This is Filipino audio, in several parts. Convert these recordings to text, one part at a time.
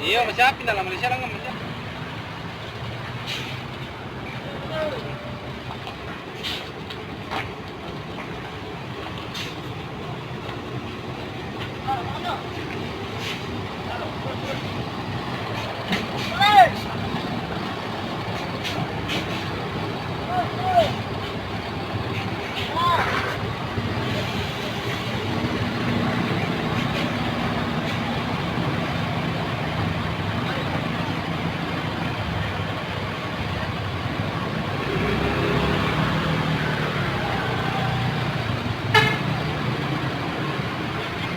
Iya, Malaysia pindah lah Malaysia lang Malaysia.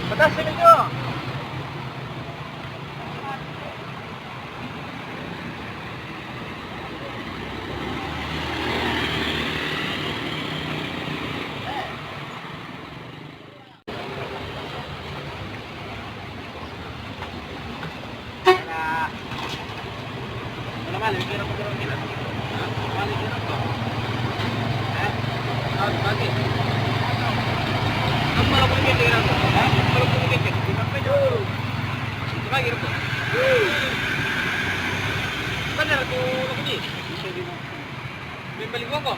Patasin ninyo! Ano naman, yung kira ko kira kila. Mali kira ko. Pagi. Ang malapit yung kira ko. Malapit yung kira ko. Lagi ko. Benar ko lagi ni. Balik ko.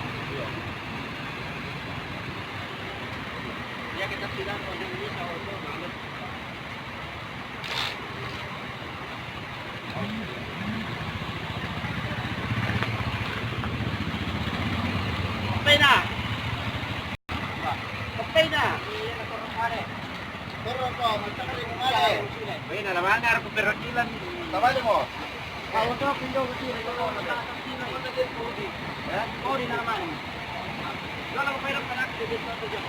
Ya kita sidang ko din sa auto. Okay na. Okay na. Pero ko, magtakali mo nga eh. Uy, nalaman nga ako pero kilan. Tabali mo. Ako to, pindaw ko sila. Ito ko, nagkakasin ako na din po. Oo, di naman. Wala ko pahirap ka na. Dito ako dyan.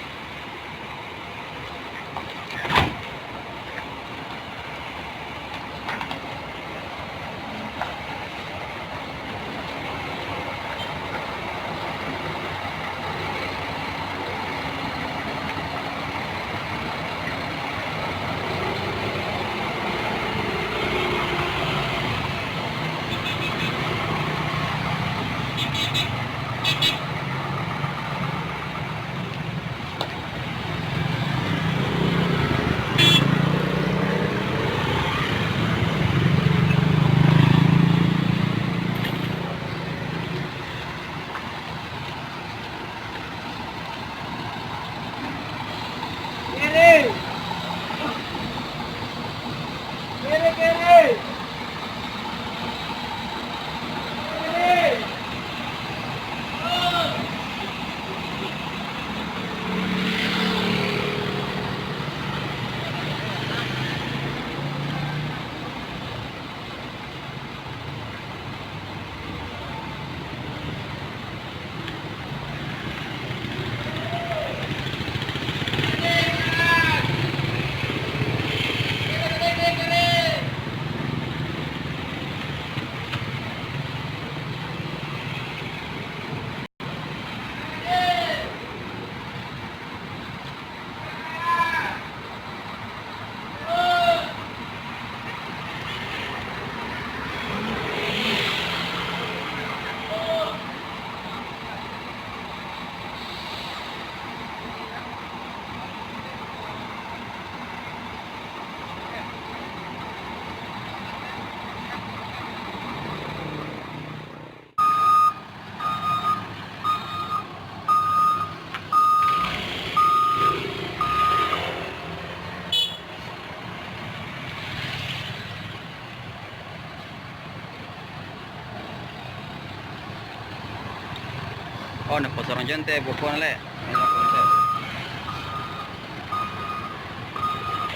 Oh, nagpasorong dyan, te. Buko na le.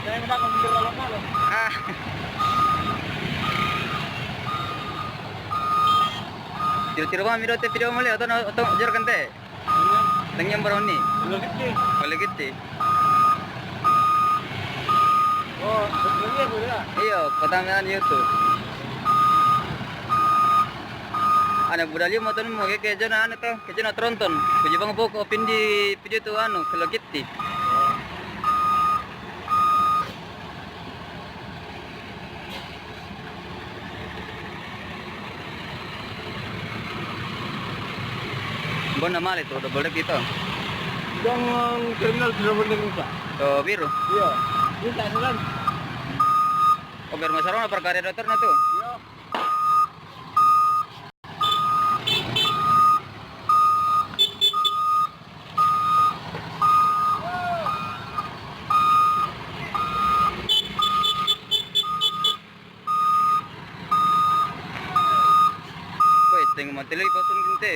Saya mo na kung hindi wala malo. Ah. Tiro-tiro ba, miro te, video mo le. Oto, jar kan te. Langyang baron ni. Lagit ni. Paligid te. Oh, lagi ako na. Iyo, patamihan YouTube. Ano budali mo ton mo kaya dyan na ano to, kaya dyan na tronton. Kaya bang buko pindi video to ano, kalagit ti. Bon na mali to, double deck dito. Yung criminal trouble na siya. To biro. Iya. Yung sa lang. Kompirmasi sarong na perkara dokter na to. Yo. Boy, tinggal matiloy pasun kinte.